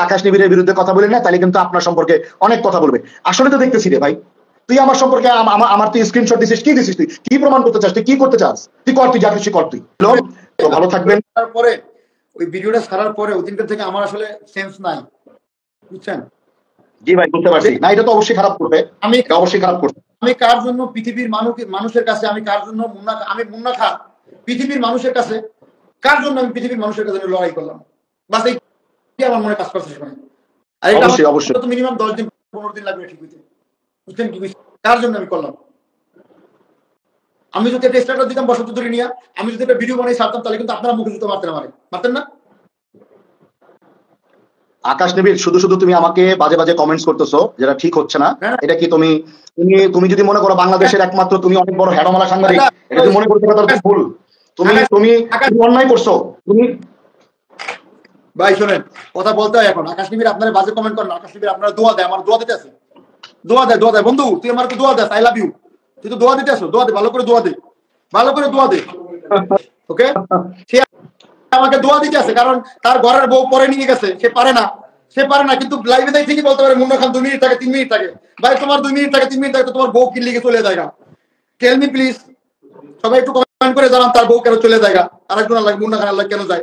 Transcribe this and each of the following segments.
আকাশ নিবিড়ের বিরুদ্ধে কথা বলি না, তাহলে কিন্তু আপনার সম্পর্কে অনেক কথা বলবে। আসলে তো দেখতেছি রে ভাই, তুই আমার সম্পর্কে আমার তুই স্ক্রিনশট দিছিস, কি দিছিস, তুই কি প্রমাণ করতে চাস, তুই কি করতে চাস, তুই কর, তুই যা খুশি কর তুই। তো ভালো থাকবেন। তারপরে ওই ভিডিওটা ছাড়ার পরে ওই দিনটা থেকে আমার আসলে সেন্স নাই, বুঝছেন? জি ভাই বুঝতে পারছি। না এটা তো অবশ্যই খারাপ করবে, আমি অবশ্যই খারাপ করবে। আমি কার জন্য পৃথিবীর মানুষের কাছে, আমি কার জন্য আমি মুন্না খান পৃথিবীর মানুষের কাছে, কার জন্য আমি পৃথিবীর মানুষের কাছে লড়াই করলাম, বাস এই আমার মনে কাজ করছে সময়। আর এটা অবশ্যই অবশ্যই তো মিনিমাম 10 দিন 15 দিন লাগবে ঠিক হইতে, বুঝছেন কি? কার জন্য আমি করলাম? আমি যদি একটা স্ট্যাটাস দিতাম বসন্ত ধরে নিয়ে, আমি যদি একটা ভিডিও বানাই ছাড়তাম, তাহলে কিন্তু আপনারা মুখে জুতো মারতেন, মারতেন না? আকাশ নিবিড়, শুধু শুধু তুমি আমাকে বাজে বাজে কমেন্টস করতেছো, যেটা ঠিক হচ্ছে না। এটা কি তুমি তুমি তুমি যদি মনে করো বাংলাদেশের একমাত্র তুমি অনেক বড় হেডমালা সাংবাদিক, এটা যদি মনে করতে পারো তাহলে ভুল। তুমি তুমি অন্যায় করছো তুমি। ভাই শোনেন, কথা বলতে হয় এখন। আকাশ নিবিড় আপনারা বাজে কমেন্ট করেন, আকাশ নিবিড় আপনারা দোয়া দেয়, আমার দোয়া দিতে আছে, দোয়া দেয় বন্ধু, তুই আমার দোয়া দে, আই লাভ ইউ, তুই তো দোয়া দিতে আসো, দোয়া দে, ভালো করে দোয়া দে, ভালো করে দোয়া দে, ওকে? সে আমাকে দোয়া দিতে আছে, কারণ তার ঘরের বউ পরে নিয়ে গেছে, সে পারে না, কিন্তু লাইভে তাই ঠিকই বলতে পারে, মুন্না খান 2 মিনিট থাকে 3 মিনিট থাকে। ভাই তোমার 2 মিনিট থাকে 3 মিনিট থাকে, তোমার বউ কি লিগে চলে যায় না? টেল মি প্লিজ, সবাই একটু কমেন্ট করে জানান তার বউ কেন চলে যায়। আরেকজন আল্লাহ, মুন্না খান আল্লাহ কেন যায়?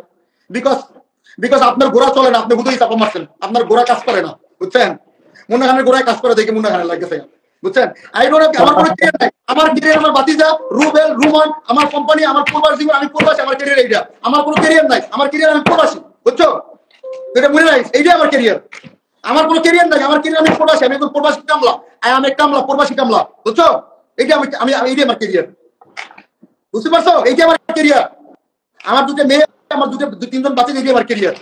বিকজ আপনার ঘোড়া চলে না, আপনি হুদুই চাপা মারছেন, আপনার ঘোড়া কাজ করে না, বুঝছেন? মুন্না খানের ঘোড়ায় কাজ করে দেখে মুন্না খানের লাগতেছে, বুঝছেন? আই ডোন্ট নো, আমার কোনো ক্যারিয়ার নাই, আমার ক্যারিয়ার আমার বাতিজা রুবেল রুমান, আমার কোম্পানি, আমার পূর্বাস জীবন, আমি প্রবাসী, আমার ক্যারিয়ার এইটা, আমার কোনো ক্যারিয়ার নাই, আমার ক্যারিয়ার আমি প্রবাসী, বুঝছো? এটা মনে রাখিস, এইটাই আমার ক্যারিয়ার, আমার কোনো ক্যারিয়ার নাই, আমার ক্যারিয়ার আমি প্রবাসী, আমি একজন প্রবাসী কামলা, আমি এক কামলা, প্রবাসী কামলা, বুঝছো? এইটা আমি এইটাই আমার ক্যারিয়ার, বুঝতে পারছো? এইটাই আমার ক্যারিয়ার, আমার দুটো মেয়ে, আমার তিনজন বাচ্চা, এইটাই আমার ক্যারিয়ার,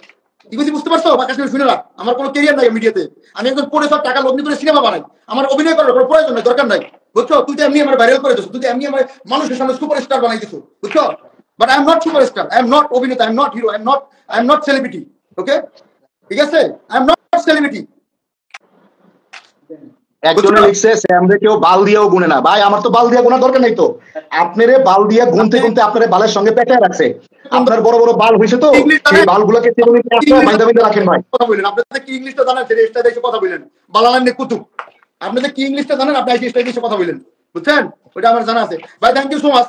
বুঝতে পারছো? শুনে রাখ, আমার কোনো ক্যারিয়ার নাই মিডিয়াতে, আমি একজন পড়ে সব টাকা লগ্নি করে সিনেমা বানাই, আমার অভিনয় করার কোনো প্রয়োজন নাই, দরকার নাই, বুঝছো? তুই তো এমনি আমার ভাইরাল করে দিচ্ছ, তুই এমনি আমার মানুষের সামনে সুপারস্টার বানাই দিচ্ছ, বুঝছো? But I am not superstar, I am not অভিনেতা, I am not hero, I am not celebrity, okay? ঠিক আছে? I am not celebrity. একজনে লিখছে স্যামরে কেউ বাল দিয়েও গুনে না। ভাই আমার তো বাল দিয়ে গোনার দরকার নাই তো, আপনারে বাল দিয়ে গুনতে গুনতে আপনারে বালের সঙ্গে পেঁচায় রাখছে। আপনার বড় বড় বাল হয়েছে তো, সেই বালগুলোকে বাইন্দা রাখেন ভাই। কথা বলেন, আপনাদের কি ইংলিশটা জানেন? সেটা স্টাইল এসে কথা বলেন, বালালান নে কুতুব, আপনাদের কি ইংলিশটা জানেন? আপনি স্টাইল এসে কথা বলেন, বুঝছেন? ওটা আমার জানা আছে ভাই। Thank you so much.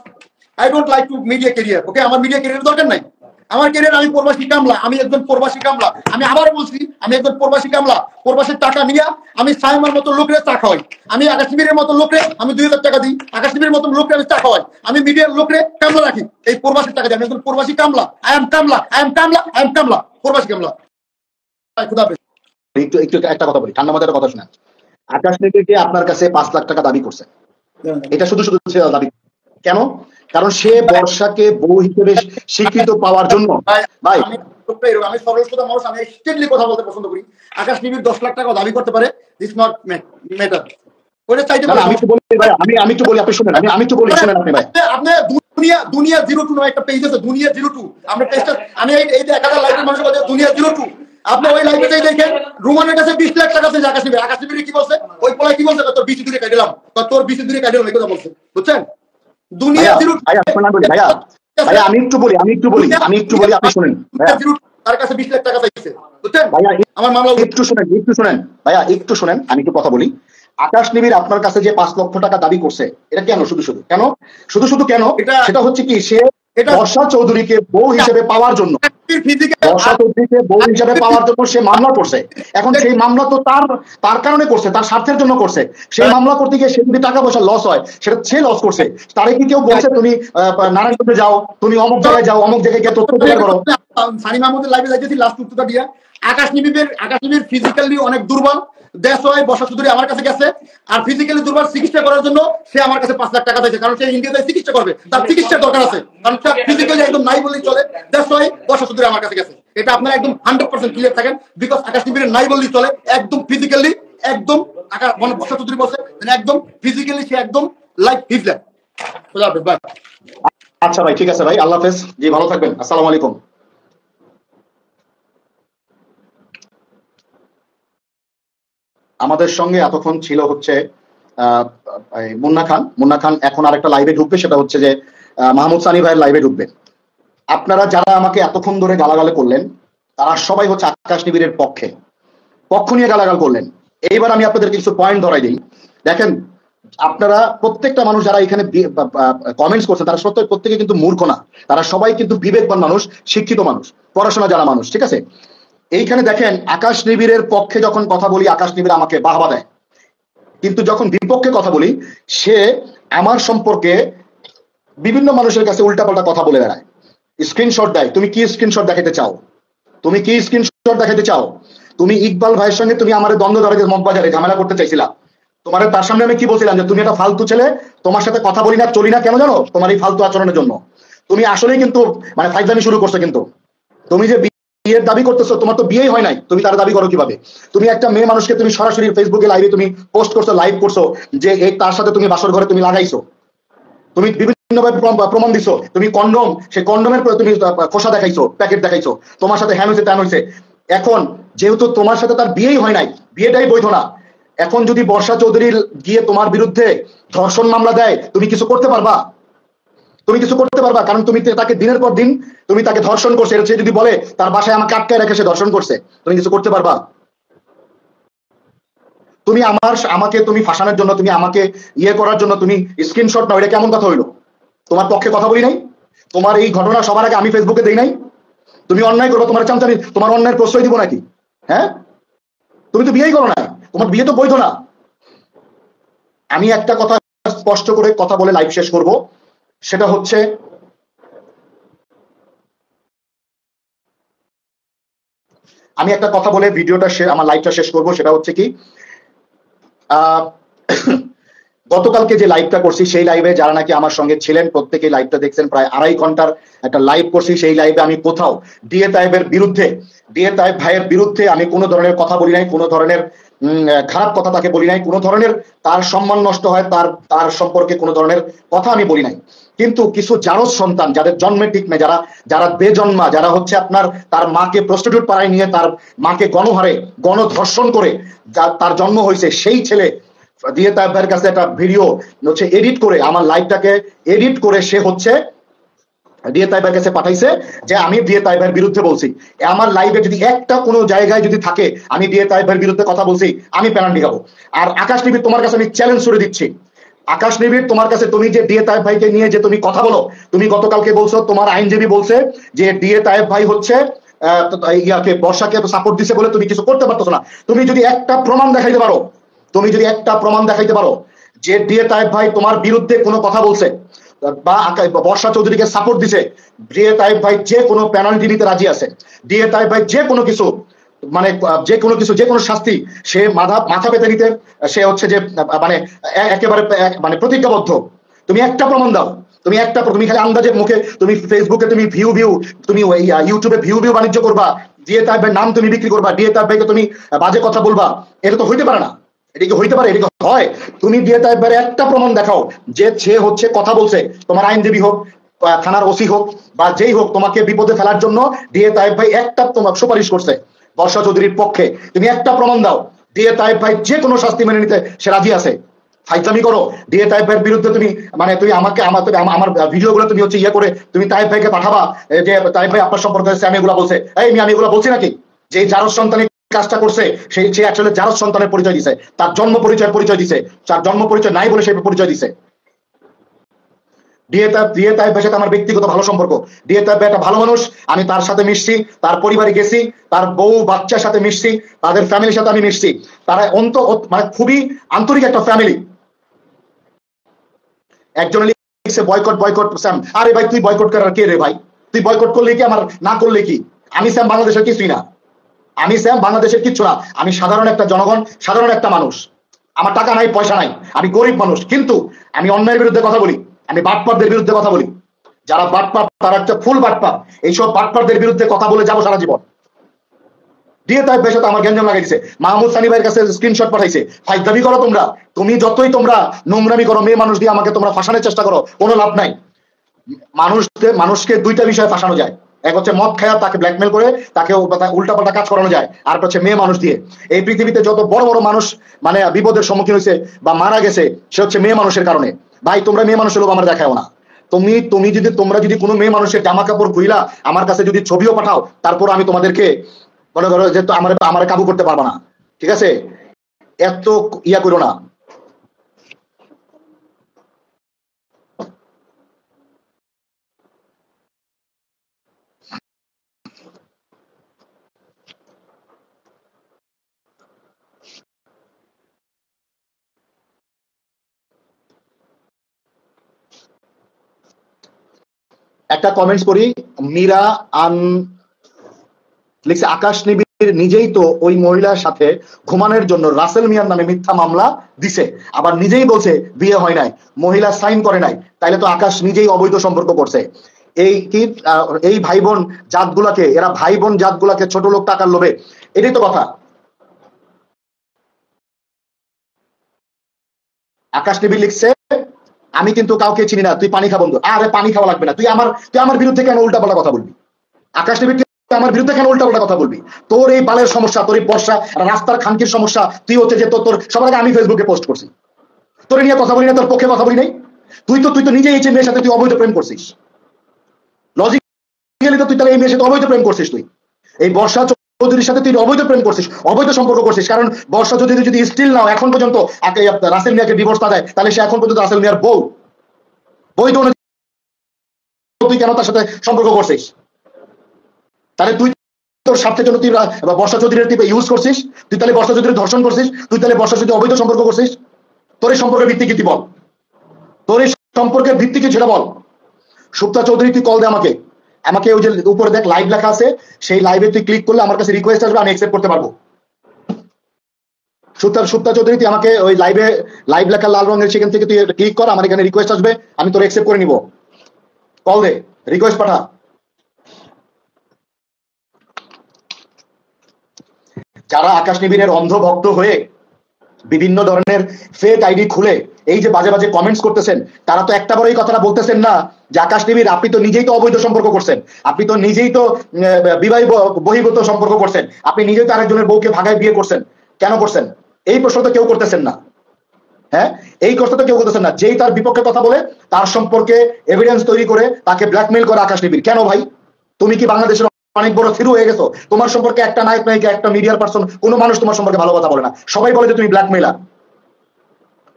I don't like to media career, okay? আমার মিডিয়া ক্যারিয়ার দরকার নাই, আমার ক্যারিয়ার, আমি প্রবাসী কামলা, আমি একজন প্রবাসী কামলা, আমি আবার বলছি, আমি একজন প্রবাসী কামলা, প্রবাসীর টাকা নিয়ে আমি সাইমার মতো লোকরে চা খাওয়াই, আমি আকাশ নিবিড়ের মতো লোকরে আমি 2000 টাকা দিই, আকাশ নিবিড়ের মতো লোকরে আমি চা খাওয়াই, আমি মিডিয়ার লোকরে কামলা রাখি, এই প্রবাসীর টাকা দিই, আমি একজন প্রবাসী কামলা, আই এম কামলা, আই এম কামলা, আই এম কামলা, প্রবাসী কামলা। খুদা হাফেজ। একটু একটু একটা কথা বলি, ঠান্ডা মাথায় কথা শুনেন। আকাশ নিবিড়কে আপনার কাছে 5 লাখ টাকা দাবি করছে, এটা শুধু শুধু দাবি কেন? কারণ সে বর্ষাকে বউ হিসেবে স্বীকৃত পাওয়ার জন্য। ভাই আমি সরল সোজা মানুষ, আমি স্ট্রেটলি কথা বলতে পছন্দ করি। আকাশ নিবিড় 10 লাখ টাকা দাবি করতে পারে, দিস নট ম্যাটার। ওটা চাইতে পারে। আমি একটু বলি ভাই, আমি একটু বলি, আপনি শুনেন, আমি একটু বলি, শুনেন আপনি ভাই। আপনি দুনিয়া 02 নামে একটা পেজ আছে, দুনিয়া 02, আমরা পেজটা, আমি এই যে 1000 লাইকের মানুষের কথা, দুনিয়া 02, আপনি ওই লাইভে যাই দেখেন, রুমানের কাছে 20 লাখ টাকা আছে আকাশ নিবিড়। আকাশ নিবিড় কি বলছে? ওই পোলা কি বলছে? তোর বিসি দূরে কাটি দিলাম, তোর বিসি দূরে কাটি দিলাম, এই কথা বলছে, বুঝছেন? দুনিয়া 02। ভাইয়া আমি একটু বলি, আপনি শুনেন। তার কাছে 20 লাখ টাকা চাইছে, বুঝছেন? ভাইয়া আমার মামলা একটু শুনেন ভাইয়া, একটু শুনেন, আমি একটু কথা বলি। আকাশ নিবিড় আপনার কাছে যে 5 লক্ষ টাকা দাবি করছে, এটা কেন? শুধু শুধু কেন? সেটা হচ্ছে কি, সে বর্ষা চৌধুরীকে বউ হিসেবে পাওয়ার জন্য, বর্ষা চৌধুরীকে বউ হিসেবে পাওয়ার জন্য সে মামলা করছে। এখন সেই মামলা তো তার কারণে করছে, তার স্বার্থের জন্য করছে। সেই মামলা করতে গিয়ে সে যদি টাকা পয়সা লস হয়, সেটা সে লস করছে। তারে কি কেউ বলছে তুমি নারায়ণগঞ্জে যাও, তুমি অমুক জায়গায় যাও, অমুক জায়গায় গিয়ে তথ্য প্রচার করো? সানি মাহমুদের লাইভে যাইতেছি, লাস্ট উত্তরটা দিয়া, আকাশ নিবিড় ফিজিক্যালি অনেক দুর্বল, দ্যাটস ওয়াই বর্ষা চৌধুরী আমার কাছে গেছে। আর ফিজিক্যালি দুর্বল চিকিৎসা করার জন্য সে আমার কাছে 5 লাখ টাকা দিয়েছে, কারণ সে ইন্ডিয়াতে চিকিৎসা করবে, তার চিকিৎসার দরকার আছে, কারণ তার ফিজিক্যালি একদম নাই বললেই চলে। দ্যাটস ওয়াই বর্ষা চৌধুরী আমার কাছে গেছে। এটা আপনারা একদম 100% ক্লিয়ার থাকেন, বিকজ আকাশ নিবিড়ের নাই বললেই চলে, একদম ফিজিক্যালি, একদম মানে বর্ষা চৌধুরী বলছে একদম ফিজিক্যালি সে একদম লাইক হিটলার। বাই। আচ্ছা ভাই, ঠিক আছে ভাই, আল্লাহ হাফেজ। জি ভালো থাকবেন, আসসালামু আলাইকুম। আমাদের সঙ্গে এতক্ষণ ছিল হচ্ছে মুন্না খান এখন আরেকটা লাইভে ঢুকবে, সেটা হচ্ছে যে মাহমুদ সানি ভাইয়ের লাইভে ঢুকবেন। আপনারা যারা আমাকে এতক্ষণ ধরে গালাগালে করলেন, তারা সবাই হচ্ছে আকাশ নিবিড়ের পক্ষে। পক্ষ নিয়ে গালাগাল করলেন। এইবার আমি আপনাদের কিছু পয়েন্ট ধরাই দিই। দেখেন, আপনারা প্রত্যেকটা মানুষ যারা এখানে কমেন্টস করছেন তারা প্রত্যেকে কিন্তু মূর্খ না, তারা সবাই কিন্তু বিবেকবান মানুষ, শিক্ষিত মানুষ, পড়াশোনা জানা মানুষ, ঠিক আছে? এইখানে দেখেন, আকাশ নিবিড়ের পক্ষে যখন কথা বলি আকাশ নিবিড় আমাকে বাহবা দেয়, কিন্তু যখন বিপক্ষে কথা বলি সে আমার সম্পর্কে বিভিন্ন মানুষের কাছে উল্টাপাল্টা কথা বলে বেড়ায়, স্ক্রিনশট দেয়। তুমি কি স্ক্রিনশট দেখাতে চাও? তুমি কি স্ক্রিনশট দেখাতে চাও? তুমি ইকবাল ভাইয়ের সঙ্গে তুমি আমার দ্বন্দ্ব ধরে মগবাজারে ঝামেলা করতে চাইছিলা, তোমার তার সামনে আমি কি বলছিলাম যে তুমি একটা ফালতু ছেলে, তোমার সাথে কথা বলি না চলি না, কেন জানো? তোমার এই ফালতু আচরণের জন্য। তুমি আসলেই কিন্তু মানে ফাইজলামি শুরু করছো। কিন্তু তুমি যে বিয়ের দাবি করতেছো, তোমার তো বিয়েই হয় নাই, তুমি তার দাবি করো কিভাবে? তুমি একটা মেয়ে মানুষকে তুমি সরাসরি ফেসবুকে লাইভে তুমি পোস্ট করছো, লাইভ করছো যে এই তার সাথে তুমি বাসর ঘরে তুমি লাগাইছো, তুমি বিভিন্নভাবে প্রমাণ দিছো, তুমি কন্ডম, সেই কন্ডমের তুমি খোসা দেখাইছো, প্যাকেট দেখাইছো, তোমার সাথে হ্যান হয়েছে ত্যান হয়েছে। এখন যেহেতু তোমার সাথে তার বিয়েই হয় নাই, বিয়েটাই বৈধ না, এখন যদি বর্ষা চৌধুরী গিয়ে তোমার বিরুদ্ধে ধর্ষণ মামলা দেয়, তুমি কিছু করতে পারবা? তুমি কিছু করতে পারবা? কারণ তুমি তাকে দিনের পর দিন তুমি তাকে ধর্ষণ করছে, সে যদি বলে তার বাসায় আমাকে আটকায় রেখে সে ধর্ষণ করছে, তুমি কিছু করতে পারবা? তুমি আমাকে তুমি ফাঁসানোর জন্য, তুমি আমাকে ইয়ে করার জন্য তুমি স্ক্রিনশট নাও, এটা কেমন কথা হইলো? তোমার পক্ষে কথা বলি নাই? তোমার এই ঘটনা সবার আগে আমি ফেসবুকে দেই নাই? তুমি অন্যায় করো, তোমার চামচামি, তোমার অন্যায়ের প্রশ্রয় দিব নাকি? হ্যাঁ, তুমি তো বিয়েই করো না, তোমার বিয়ে তো বৈধ না। আমি একটা কথা স্পষ্ট করে কথা বলে লাইভ শেষ করব, সেটা হচ্ছে আমি একটা কথা বলে ভিডিওটা আমার লাইভটা শেষ করব, সেটা হচ্ছে কি গতকালকে যে লাইভটা করছি সেই লাইভে যারা নাকি আমার সঙ্গে ছিলেন প্রত্যেকেই লাইভটা দেখছেন, প্রায় 2.5 ঘন্টার একটা লাইভ করছি। সেই লাইভে আমি কোথাও ডিএ তায়েবের বিরুদ্ধে, ডিএ তায়েব ভাইয়ের বিরুদ্ধে আমি কোনো ধরনের কথা বলি নাই, কোনো ধরনের খারাপ কথা তাকে বলি নাই, কোনো ধরনের তার সম্মান নষ্ট হয় তার সম্পর্কে কোনো ধরনের কথা আমি বলি নাই। কিন্তু কিছু জারজ সন্তান যাদের জন্মে ঠিক নেই, যারা বেজন্মা, যারা হচ্ছে আপনার তার মাকে প্রস্টিটিউট পাড়ায় নিয়ে তার মাকে গণহারে গণধর্ষণ করে তার জন্ম হয়েছে, সেই ছেলে ডিএ তায়েব ভাইয়ের কাছে একটা ভিডিও হচ্ছে এডিট করে, আমার লাইভটাকে এডিট করে সে হচ্ছে ডিএ তায়েব ভাইয়ের কাছে পাঠাইছে যে আমি ডিএ তায়েব ভাইয়ের বিরুদ্ধে বলছি। আমার লাইভে যদি একটা কোনো জায়গায় যদি থাকে আমি ডিএ তায়েব ভাইয়ের বিরুদ্ধে কথা বলছি, আমি পেনাল্টি খাবো। আর আকাশ নিবিড়, তোমার কাছে আমি চ্যালেঞ্জ করে দিচ্ছি, আকাশ নিবিড়, তোমার কাছে তুমি যে ডিএ তায়েব ভাইকে নিয়ে যে তুমি কথা বলো, তুমি গতকালকে বলছো তোমার আইনজীবী বলছে যে ডিএ তায়েব ভাই হচ্ছে ইয়াকে বর্ষাকে সাপোর্ট দিছে বলে তুমি কিছু করতে পারতো না। তুমি যদি একটা প্রমাণ দেখাইতে পারো, তুমি যদি একটা প্রমাণ দেখাইতে পারো যে ডিএ তায়েব ভাই তোমার বিরুদ্ধে কোনো কথা বলছে বা বর্ষা চৌধুরীকে সাপোর্ট দিছে, ডিএ তায়েব ভাই যে কোনো পেনাল্টি নিতে রাজি আছে, ডিএ তায়েব ভাই যে কোনো কিছু মানে যে কোনো শাস্তি সে মাথা পেতে নিতে সে হচ্ছে যে মানে একেবারে মানে প্রতিজ্ঞাবদ্ধ। তুমি একটা প্রমাণ দাও, তুমি খালি আন্দাজের মুখে তুমি ফেসবুকে তুমি তুমি ইউটিউবে ভিউ বাণিজ্য করবা, ডিএ তায়েব ভাইয়ের নাম তুমি বিক্রি করবা, ডিএ তায়েব ভাইকে তুমি বাজে কথা বলবা, এটা তো হইতে পারে না। এটা কি হইতে পারে? এটা হয়? তুমি ডিএ তায়েব ভাইয়ের একটা প্রমাণ দেখাও যে সে হচ্ছে কথা বলছে, তোমার আইনজীবী হোক, থানার ওসি হোক বা যেই হোক, তোমাকে বিপদে ফেলার জন্য ডিএ তায়েব ভাই একটা তোমার সুপারিশ করছে বর্ষা চৌধুরীর পক্ষে, তুমি একটা প্রমাণ দাও। ডিএ তায়েব ভাই যে কোনো শাস্তি মেনে নিতে সে রাজি আছে। ফাইজলামি করো ডিএ তায়েব ভাইয়ের বিরুদ্ধে, তুমি মানে তুমি আমার ভিডিওগুলো তুমি হচ্ছে ইয়ে করে তুমি তায়েব ভাইকে পাঠাবা যে তায়েব ভাই আপনার সম্পর্কে আমি এগুলা বলছে, আমি এগুলা বলছি নাকি? যে জারজ সন্তানের কাজটা করছে সে আসলে জারজ সন্তানের পরিচয় দিছে, তার জন্ম পরিচয় দিছে, তার জন্ম পরিচয় নাই বলে সে পরিচয় দিছে। ডিএ তায়েব ভাইয়ের সাথে আমার ব্যক্তিগত ভালো সম্পর্ক, ডিএ তায়েব ভাই একটা ভালো মানুষ, আমি তার সাথে মিশছি, তার পরিবারে গেছি, তার বউ বাচ্চার সাথে মিশছি, তাদের ফ্যামিলির সাথে আমি মিশছি, তারা মানে খুবই আন্তরিক একটা ফ্যামিলি। একজন লিখছে বয়কট স্যাম, আরে ভাই তুই বয়কট করার কে রে ভাই? তুই বয়কট করলে কি, আমার না করলে কি? আমি স্যাম বাংলাদেশের কিছুই না, আমি স্যাম বাংলাদেশের কিচ্ছু না, আমি সাধারণ একটা জনগণ, সাধারণ একটা মানুষ, আমার টাকা নাই পয়সা নাই, আমি গরিব মানুষ, কিন্তু আমি অন্যায়ের বিরুদ্ধে কথা বলি, আমি বাটপারদের বিরুদ্ধে কথা বলি, যারা বাটপার তারা হচ্ছে ফুল বাটপার, এইসব বাটপারদের বিরুদ্ধে কথা বলে যাবো সারা জীবন। ডিএ তায়েব ভাইয়ের সাথে আমার গ্যাঞ্জাম লাগাইছে, মাহমুদ সানি ভাইয়ের কাছে স্ক্রিনশট পাঠাইছে। ফাইজলামি করো তোমরা, তুমি যতই তোমরা নোংরামি করো, মেয়ে মানুষ দিয়ে আমাকে তোমরা ফাঁসানোর চেষ্টা করো, কোনো লাভ নাই। মানুষকে দুইটা বিষয়ে ফাঁসানো যায়, এক হচ্ছে মদ খায়া তাকে ব্ল্যাকমেল করে তাকে উল্টাপাল্টা কাজ করানো যায়, আর হচ্ছে মেয়ে মানুষ দিয়ে। এই পৃথিবীতে যত বড় বড় মানুষ মানে বিপদের সম্মুখীন হয়েছে বা মারা গেছে সে হচ্ছে মেয়ে মানুষের কারণে। ভাই তোমরা মেয়ে মানুষের লোক আমার দেখাও না, তোমরা যদি কোনো মেয়ে মানুষের জামা কাপড় খুইলা আমার কাছে যদি ছবিও পাঠাও, তারপর আমি তোমাদেরকে মনে করো যে আমার কাবু করতে পারবা না। ঠিক আছে, এত ইয়া করো না। একটা কমেন্টস করি, মীরা আন লিখছে আকাশ নিবিড় নিজেই তো ওই মহিলার সাথে ঘুমানোর জন্য রাসেল মিয়ার নামে মিথ্যা মামলা দিছে, আবার নিজেই বলছে বিয়ে হয় নাই, মহিলা সাইন করে নাই, তাইলে তো আকাশ নিজেই অবৈধ সম্পর্ক করছে। এই কি এই ভাই বোন জাতগুলাকে, এরা ভাই বোন জাতগুলাকে ছোট লোক টাকার লোভে, এটাই তো কথা। আকাশ নিবিড় লিখছে আমি কিন্তু কাউকে চিনি না, তুই পানি খা বন্ধু। আরে পানি খাওয়া লাগবে না, তুই আমার বিরুদ্ধে কেন উল্টাপাল্টা কথা বলবি? আকাশ নিবিড় আমার বিরুদ্ধে কেন উল্টাপাল্টা কথা বলবি? তোর এই বালের সমস্যা, তোর এই বর্ষা রাস্তার খানকির সমস্যা, তুই হচ্ছে যে তোর সবার আগে আমি ফেসবুকে পোস্ট করছি, তোর নিয়ে কথা বলি না, তোর পক্ষে কথা বলি নাই। তুই তো নিজেই এই মেয়ের সাথে তুই অবৈধ প্রেম করছিস, লজিক্যালি তো তুই তাহলে এই মেয়ের সাথে অবৈধ প্রেম করছিস। তুই এই বর্ষা চৌধুরীর সাথে তুই অবৈধ প্রেম করছিস, অবৈধ সম্পর্ক করছিস। কারণ বর্ষা চৌধুরী যদি স্টিল নাও এখন পর্যন্ত রাসেল মিয়াকে ডিভোর্স না দেয়, তাহলে সে এখন পর্যন্ত রাসেল মিয়ার বউ, বৈধ তুই কেন তার সাথে সম্পর্ক করছিস? তাহলে তুই তোর স্বার্থের জন্য তুই বর্ষা চৌধুরীর তুই ইউজ করছিস, তুই তাহলে বর্ষা চৌধুরী ধর্ষণ করছিস, তুই তাহলে বর্ষা চৌধুরী অবৈধ সম্পর্ক করছিস। তোর এই সম্পর্কের ভিত্তি কি তুই বল, তোর এই সম্পর্কের ভিত্তি কি সেটা বল। সুপ্তা চৌধুরী তুই কল দে আমাকে, আমাকে ওই যে উপরে দেখ লাইভ লেখা আছে, সেই লাইভে তুই ক্লিক করলে আমার কাছে রিকোয়েস্ট আসবে, আমি অ্যাকসেপ্ট করতে পারবো। সুপ্তা চৌধুরী তুই আমাকে ওই লাইভ লেখা লাল রঙের সেখান থেকে তুই ক্লিক কর, আমার এখানে রিকোয়েস্ট আসবে, আমি তোর অ্যাকসেপ্ট করে নিব। কল দে, রিকোয়েস্ট পাঠা। যারা আকাশ নিবিড়ের অন্ধ ভক্ত হয়ে বিভিন্ন ধরনের ফেক আইডি খুলে এই যে বাজে বাজে কমেন্টস করতেছেন, তারা তো একটা বড় এই কথাটা বলতেছেন না যে আকাশ নিবিড় আপনি তো নিজেই তো অবৈধ সম্পর্ক করছেন, আপনি তো নিজেই তো বিবাহ বহির্ভূত সম্পর্ক করছেন, আপনি নিজেই তো আরেকজনের বউকে ভাগায় বিয়ে করছেন, কেন করছেন? এই প্রশ্ন তো কেউ করতেছেন না। হ্যাঁ, এই প্রশ্ন তো কেউ করতেছেন না। যেই তার বিপক্ষে কথা বলে তার সম্পর্কে এভিডেন্স তৈরি করে তাকে ব্ল্যাকমেইল করে আকাশ নিবিড়। কেন ভাই, তুমি কি বাংলাদেশের অনেক বড় থিরু হয়ে গেছো? তোমার সম্পর্কে একটা নায়ক নায়িকা, একটা মিডিয়ার পার্সন, কোনো মানুষ তোমার সম্পর্কে ভালো কথা বলে না, সবাই বলে যে তুমি ব্ল্যাকমেইলার।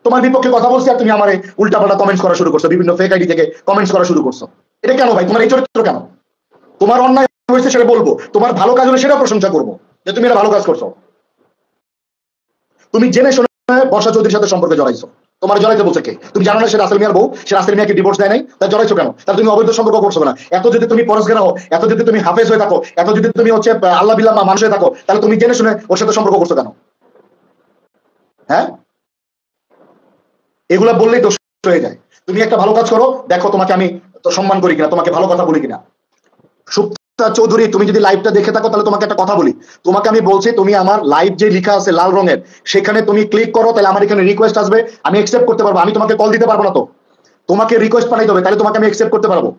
তোমার বিপক্ষে কথা বলছি আর তুমি আমার উল্টাপাল্টা কমেন্টস করা শুরু করছো, বিভিন্ন ফেক আইডি থেকে কমেন্টস করা শুরু করছো। এটা কেন ভাই? তোমার এই চরিত্র কেন? তোমার অন্যায় হয়েছে সেটা বলবো, তোমার ভালো কাজ হলে সেটা প্রশংসা করবো যে তুমি এটা ভালো কাজ করছো। তুমি জেনে শুনে বর্ষা চৌধুরীর সাথে সম্পর্কে জড়াইছো, তোমার জড়াইতে বলছে কে? তুমি জানো না সে রাসেল মিয়ার বউ, সে রাসেল মিয়াকে ডিভোর্স দেয় নাই, তাই জড়াইছো কেন? তাহলে তুমি অবৈধ সম্পর্ক করছো না। এত যদি তুমি পরশগেরা হও, এত যদি তুমি হাফেজ হয়ে থাকো, এত যদি তুমি হচ্ছে আল্লাহ বিল্লাহ মানুষ হয়ে থাকো, তাহলে তুমি জেনে শুনে ওর সাথে সম্পর্ক করছো কেন? হ্যাঁ, এগুলা বললেই দোষ হয়ে যায়। তুমি একটা ভালো কাজ করো, দেখো তোমাকে আমি সম্মান করি কিনা, তোমাকে ভালো কথা বলি কিনা। সুপ্তা চৌধুরী তুমি যদি লাইভটা দেখে থাকো তাহলে তোমাকে একটা কথা বলি, তোমাকে আমি বলছি তুমি আমার লাইভ যে লেখা আছে লাল রঙের সেখানে তুমি ক্লিক করো, তাহলে আমার এখানে রিকোয়েস্ট আসবে, আমি অ্যাকসেপ্ট করতে পারবো। আমি তোমাকে কল দিতে পারবো না, তো তোমাকে রিকোয়েস্ট পাঠাইতে হবে, তাহলে তোমাকে আমি অ্যাকসেপ্ট করতে পারবো।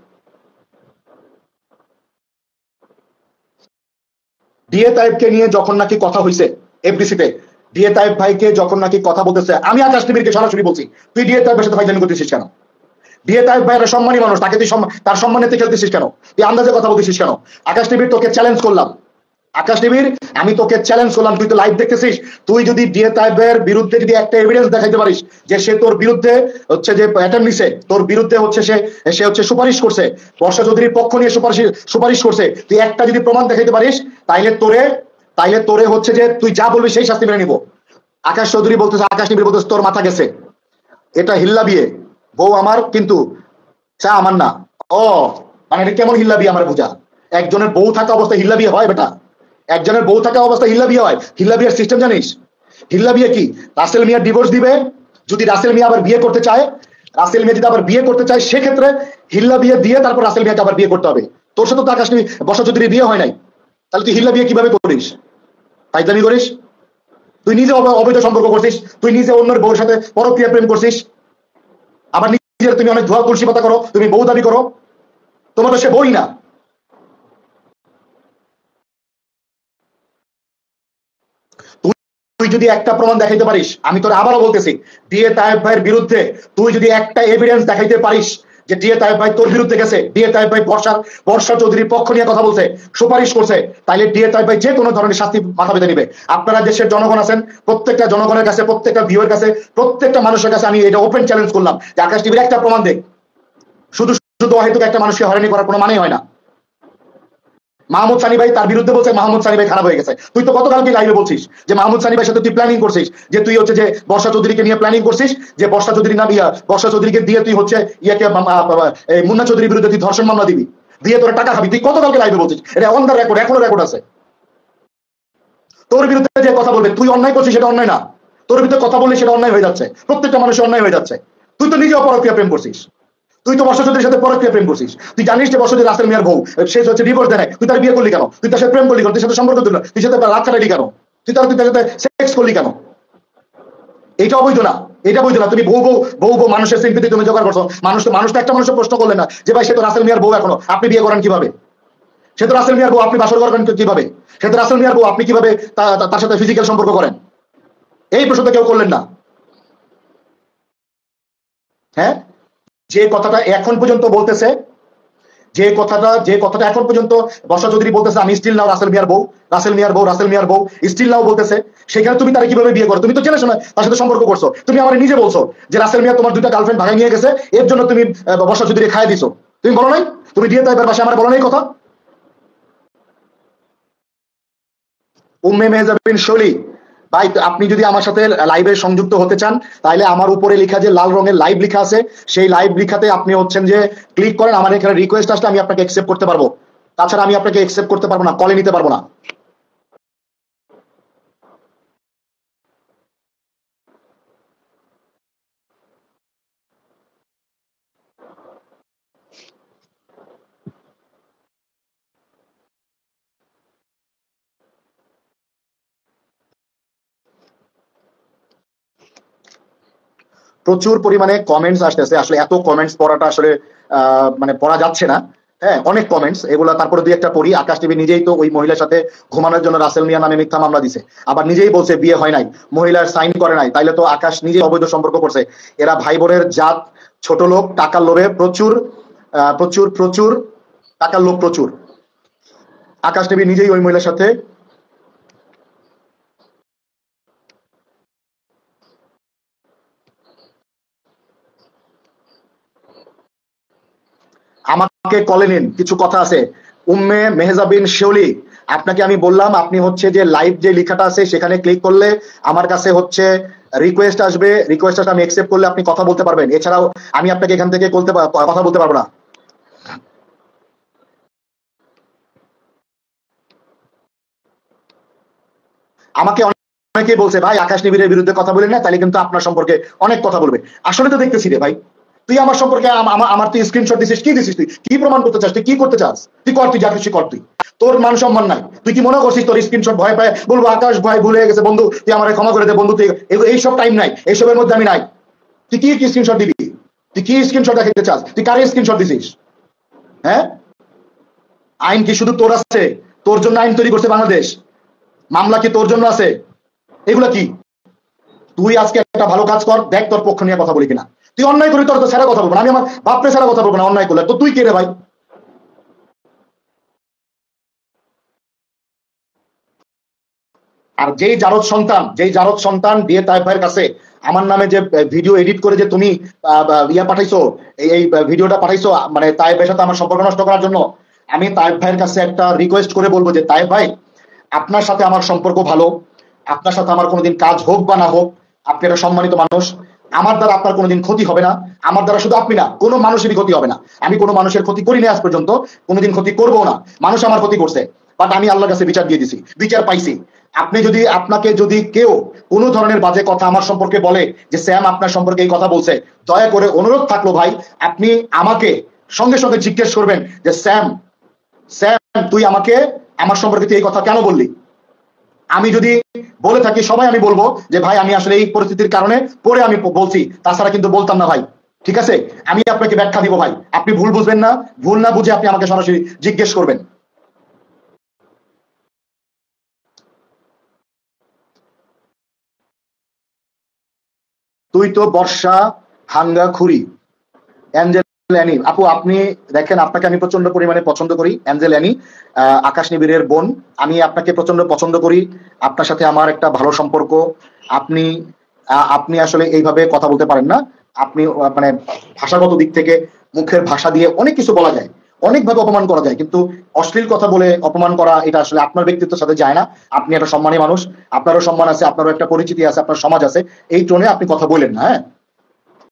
ডিএ তাইবকে নিয়ে যখন নাকি কথা হয়েছে এফডিসিতে, ডিএ তাইব ভাইকে যখন নাকি কথা বলতেছে, আমি আকাশ নিবিড়কে সরাসরি বলছি তুই ডিএ তাইবের সাথে ভাইজানি করতেছিস কেন? ডিএ তাইব ভাই একটা সম্মানী মানুষ, তাকে তুই তার সম্মানে তুই খেলতেছিস কেন? তুই আন্দাজে কথা বলতেছিস কেন? আকাশ নিবিড় তোকে চ্যালেঞ্জ করলাম, আকাশ নিবিড় আমি তোকে চ্যালেঞ্জ করলাম, তুই তো লাইভ দেখতেছিস, তুই যদি ডিএ তাইবের বিরুদ্ধে যদি একটা এভিডেন্স দেখাইতে পারিস যে সে তোর বিরুদ্ধে হচ্ছে যে প্যাটার্ন নিছে, তোর বিরুদ্ধে হচ্ছে সে হচ্ছে সুপারিশ করছে, বর্ষা চৌধুরীর পক্ষ নিয়ে সুপারিশ করছে, তুই একটা যদি প্রমাণ দেখাইতে পারিস তাইলে তোরে হচ্ছে যে তুই যা বলবি সেই শাস্তি মেনে নিব। আকাশ চৌধুরী বলতেছে, আকাশ নিবিড় বলতেছে তোর মাথা গেছে, এটা হিল্লা বিয়ে, বউ আমার কিন্তু চা আমার না। ও মানে এটা কেমন হিল্লা বিয়ে আমার বুঝা? একজনের বউ থাকা অবস্থায় হিল্লা বিয়ে হয় বেটা? একজনের বউ থাকা অবস্থায় হিল্লা বিয়ে হয়? হিল্লা বিয়ের সিস্টেম জানিস? হিল্লা বিয়ে কি? রাসেল মিয়া ডিভোর্স দিবে, যদি রাসেল মিয়া আবার বিয়ে করতে চায়, রাসেল মিয়া যদি আবার বিয়ে করতে চায় সেক্ষেত্রে হিল্লা বিয়ে দিয়ে তারপর রাসেল মিয়াকে আবার বিয়ে করতে হবে। তোর সাথে তো আকাশ বর্ষা চৌধুরী বিয়ে হয় নাই, তাহলে তুই হিল্লা বিয়ে কিভাবে করিস? ফাইজলামি করিস? তুই নিজে অবৈধ সম্পর্ক করছিস, তুই নিজে অন্যের বউর সাথে পরক্রিয়া প্রেম করছিস, আবার নিজের তুমি অনেক ধোয়া তুলসী পাতা করো, তুমি বউ দাবি করো, তোমার তো সে বই না। তুই যদি একটা প্রমাণ দেখাইতে পারিস, আমি তোর আবারও বলতেছি, ডিএ তায়েব ভাইয়ের বিরুদ্ধে তুই যদি একটা এভিডেন্স দেখাইতে পারিস, যে ডিএ তায়েব ভাই তোর বিরুদ্ধে গেছে, ডিএ তায়েব ভাই বর্ষা চৌধুরীর পক্ষ নিয়ে কথা বলছে, সুপারিশ করছে, তাইলে ডিএ তায়েব ভাই যে কোনো ধরনের শাস্তি মাথা পেতে নিবে। আপনারা দেশের জনগণ আছেন, প্রত্যেকটা জনগণের কাছে, প্রত্যেকটা ভিউয়ের কাছে, প্রত্যেকটা মানুষের কাছে আমি এটা ওপেন চ্যালেঞ্জ করলাম যে আকাশ টিভির একটা প্রমাণ দেখ। শুধু শুধু অহেতুক একটা মানুষকে হয়রানি করার কোনো মানেই হয় না। মাহমুদ সানি ভাই তার বিরুদ্ধে বলছে মাহমুদ সানি ভাই খারাপ হয়ে গেছে। তুই তো গতকালকে লাইভে বলছিস যে মাহমুদ সানি ভাইয়ের সাথে তুই প্ল্যানিং করছিস, যে তুই হচ্ছে যে বর্ষা চৌধুরীকে নিয়ে প্ল্যানিং করছিস, যে বর্ষা চৌধুরী নাম বর্ষা চৌধুরীকে দিয়ে তুই হচ্ছে মুন্না চৌধুরীর বিরুদ্ধে তুই ধর্ষণ মামলা দিবি, দিয়ে তোর টাকা খাবি। তুই গতকালকে লাইভে বলছিস, এটা অন দ্য রেকর্ড, এখনো রেকর্ড আছে। তোর বিরুদ্ধে যে কথা বলবে, তুই অন্যায় করছিস সেটা অন্যায় না, তোর বিরুদ্ধে কথা বললে সেটা অন্যায় হয়ে যাচ্ছে, প্রত্যেকটা মানুষের অন্যায় হয়ে যাচ্ছে। তুই তো নিজে অপরক্রিয়া প্রেম করছিস, তুই তো বর্ষা চৌধুরীর সাথে পরক্রিয়া প্রেম করছিস। তুই জানিস যে বর্ষা চৌধুরী রাসেল মিয়ার বউ, সে হচ্ছে ডিভোর্স দেয়, তুই তার বিয়ে করলি কেন? তুই তার সাথে প্রেম করলি কেন? তুই সাথে সম্পর্ক দিল, তুই সাথে রাত কাটালি কেন? তুই তার সাথে সেক্স করলি কেন? এটা অবৈধ না, এটা বৈধ না। তুমি বউ মানুষের সিম্পিতি তুমি জোগাড় করছো। মানুষ তো একটা মানুষের প্রশ্ন করলে না যে ভাই সে তো রাসেল মিয়ার বউ, এখনো আপনি বিয়ে করেন কিভাবে? সে তো রাসেল মিয়ার বউ, আপনি বাসর করেন কিভাবে? সে তো রাসেল মিয়ার বউ, আপনি কিভাবে তার সাথে ফিজিক্যাল সম্পর্ক করেন? এই প্রশ্নটা কেউ করলেন না। হ্যাঁ, যে কথাটা এখন পর্যন্ত বলতেছে, যে কথাটা এখন পর্যন্ত বর্ষা চৌধুরী বলতেছে আমি স্টিল নাও রাসেল মিয়ার বউ, রাসেল মিয়ার বউ, রাসেল মিয়ার বউ স্টিল নাও বলতেছে, সেখানে তুমি তারা কিভাবে বিয়ে করো? তুমি তো জেনে শোনা তার সাথে সম্পর্ক করছো। তুমি আমার নিজে বলছো যে রাসেল মিয়া তোমার দুইটা গার্লফ্রেন্ড ভাগাই নিয়ে গেছে, এর জন্য তুমি বর্ষা চৌধুরী খাইয়ে দিছো। তুমি বলো নাই? তুমি দিয়ে তাইবার বাসায় আমার বলো নাই কথা? উম্মে মেহজাবিন শলি ভাই, আপনি যদি আমার সাথে লাইভে সংযুক্ত হতে চান, তাহলে আমার উপরে লেখা যে লাল রঙের লাইভ লেখা আছে, সেই লাইভ লেখাতে আপনি হচ্ছেন যে ক্লিক করেন, আমার এখানে রিকোয়েস্ট আসলে আমি আপনাকে অ্যাকসেপ্ট করতে পারবো। তাছাড়া আমি আপনাকে অ্যাকসেপ্ট করতে পারবো না, কলে নিতে পারবো না। প্রচুর পরিমাণে কমেন্টস আসতেছে, আসলে এত কমেন্টস পড়াটা আসলে মানে পড়া যাচ্ছে না। হ্যাঁ, অনেক কমেন্টস, এগুলো তারপরে দুই একটা পড়ি। আকাশ টিভি নিজেই তো ওই মহিলার সাথে ঘুমানোর জন্য রাসেল মিয়া নামে মিথ্যা মামলা দিছে, আবার নিজেই বলছে বিয়ে হয় নাই, মহিলার সাইন করে নাই। তাইলে তো আকাশ নিজেই অবৈধ সম্পর্ক করছে। এরা ভাই বোনের জাত, ছোট লোক, টাকার লোভে প্রচুর প্রচুর প্রচুর টাকার লোভ প্রচুর। আকাশ টিভি নিজেই ওই মহিলার সাথে আমাকে কলে নিন, কিছু কথা আছে। উম্মে মেহজাবিন শিওলি, আপনাকে আমি বললাম আপনি হচ্ছে যে লাইভ যে লেখাটা আছে সেখানে ক্লিক করলে আমার কাছে হচ্ছে রিকোয়েস্ট আসবে, রিকোয়েস্ট আমি অ্যাকসেপ্ট করলে আপনি কথা বলতে পারবেন। এছাড়াও আমি আপনাকে এখান থেকে কথা বলতে পারবো না। আমাকে অনেকেই বলছে ভাই আকাশ নিবিড়ের বিরুদ্ধে কথা বলেন না, তাহলে কিন্তু আপনার সম্পর্কে অনেক কথা বলবে। আসলে তো দেখতেছি রে ভাই, তুই আমার সম্পর্কে আমার তুই স্ক্রিনশট দিছিস, কি দিছিস? তুই কি প্রমাণ করতে চাস? তুই কি করতে চাস? তুই কর, তুই যা খুশি কর। তুই, তোর মান সম্মান নাই। তুই কি মনে করছিস তোর স্ক্রিনশট ভয় পায় বলবো আকাশ ভাই ভুলে গেছে বন্ধু, তুই আমার ক্ষমা করে দে বন্ধু? তুই এইসব টাইম নাই, এইসবের মধ্যে আমি নাই। তুই কি স্ক্রিনশট দিবি? তুই কি স্ক্রিনশট দেখাতে চাস? তুই কারে স্ক্রিনশট দিছিস? হ্যাঁ, আইন কি শুধু তোর আছে? তোর জন্য আইন তৈরি করছে বাংলাদেশ? মামলা কি তোর জন্য আছে? এগুলা কি? তুই আজকে একটা ভালো কাজ কর, দেখ তোর পক্ষ নিয়ে কথা বলি কিনা। তুই অন্যায় করি তোর তো ছাড়া কথা বলবো না, আমি আমার বাপরে ছাড়া কথা বলবো না অন্যায় করলে। তো তুই কে রে ভাই? আর যেই জারদ সন্তান দিয়ে তাইব ভাইয়ের কাছে আমার নামে যে ভিডিও এডিট করে যে তুমি ইয়া পাঠাইছো, এই ভিডিওটা পাঠাইছো মানে তাইবের সাথে আমার সম্পর্ক নষ্ট করার জন্য, আমি তাইব ভাইয়ের কাছে একটা রিকোয়েস্ট করে বলবো যে তাইব ভাই, আপনার সাথে আমার সম্পর্ক ভালো, আপনার সাথে আমার কোনোদিন কাজ হোক বা না হোক, আপনি একটা সম্মানিত মানুষ, আমার দ্বারা আপনার কোনোদিন ক্ষতি হবে না। আমার দ্বারা শুধু আপনি না, কোনো মানুষেরই ক্ষতি হবে না। আমি কোনো মানুষের ক্ষতি করি না আজ পর্যন্ত, কোনোদিন ক্ষতি করবো না। মানুষ আমার ক্ষতি করছে, বাট আমি আল্লাহর কাছে বিচার দিয়ে দিছি, বিচার পাইছি। আপনাকে যদি কেউ কোনো ধরনের বাজে কথা আমার সম্পর্কে বলে যে স্যাম আপনার সম্পর্কে এই কথা বলছে, দয়া করে অনুরোধ থাকলো ভাই, আপনি আমাকে সঙ্গে সঙ্গে জিজ্ঞেস করবেন যে স্যাম, তুই আমাকে আমার সম্পর্কে তুই এই কথা কেন বললি? আমি যদি বলে থাকি সবাই আমি বলবো যে ভাই আমি আসলে এই পরিস্থিতির কারণে পরে আমি বলছি, তাছাড়া কিন্তু বলতাম না ভাই। ঠিক আছে, আমি আপনাকে ব্যাখ্যা দিব ভাই, আপনি ভুল বুঝবেন না। ভুল না বুঝে আপনি আমাকে সরাসরি জিজ্ঞেস করবেন। তুই তো বর্ষা হাঙ্গা খুরি, অ্যাঞ্জেল অ্যানি আপু, আপনি দেখেন, আপনাকে আমি প্রচন্ড পরিমাণে পছন্দ করি, অ্যাঞ্জেল অ্যানি, আকাশ নিবিড়ের বোন। আমি আপনাকে প্রচন্ড পছন্দ করি, আপনার সাথে আমার একটা ভালো সম্পর্ক। আপনি আপনি আসলে এইভাবে কথা বলতে পারেন না। আপনি মানে ভাষাগত দিক থেকে মুখের ভাষা দিয়ে অনেক কিছু বলা যায়, অনেকভাবে অপমান করা যায়, কিন্তু অশ্লীল কথা বলে অপমান করা এটা আসলে আপনার ব্যক্তিত্বের সাথে যায় না। আপনি একটা সম্মানী মানুষ, আপনারও সম্মান আছে, আপনারও একটা পরিচিতি আছে, আপনার সমাজ আছে, এই টোনে আপনি কথা বলেন না। হ্যাঁ,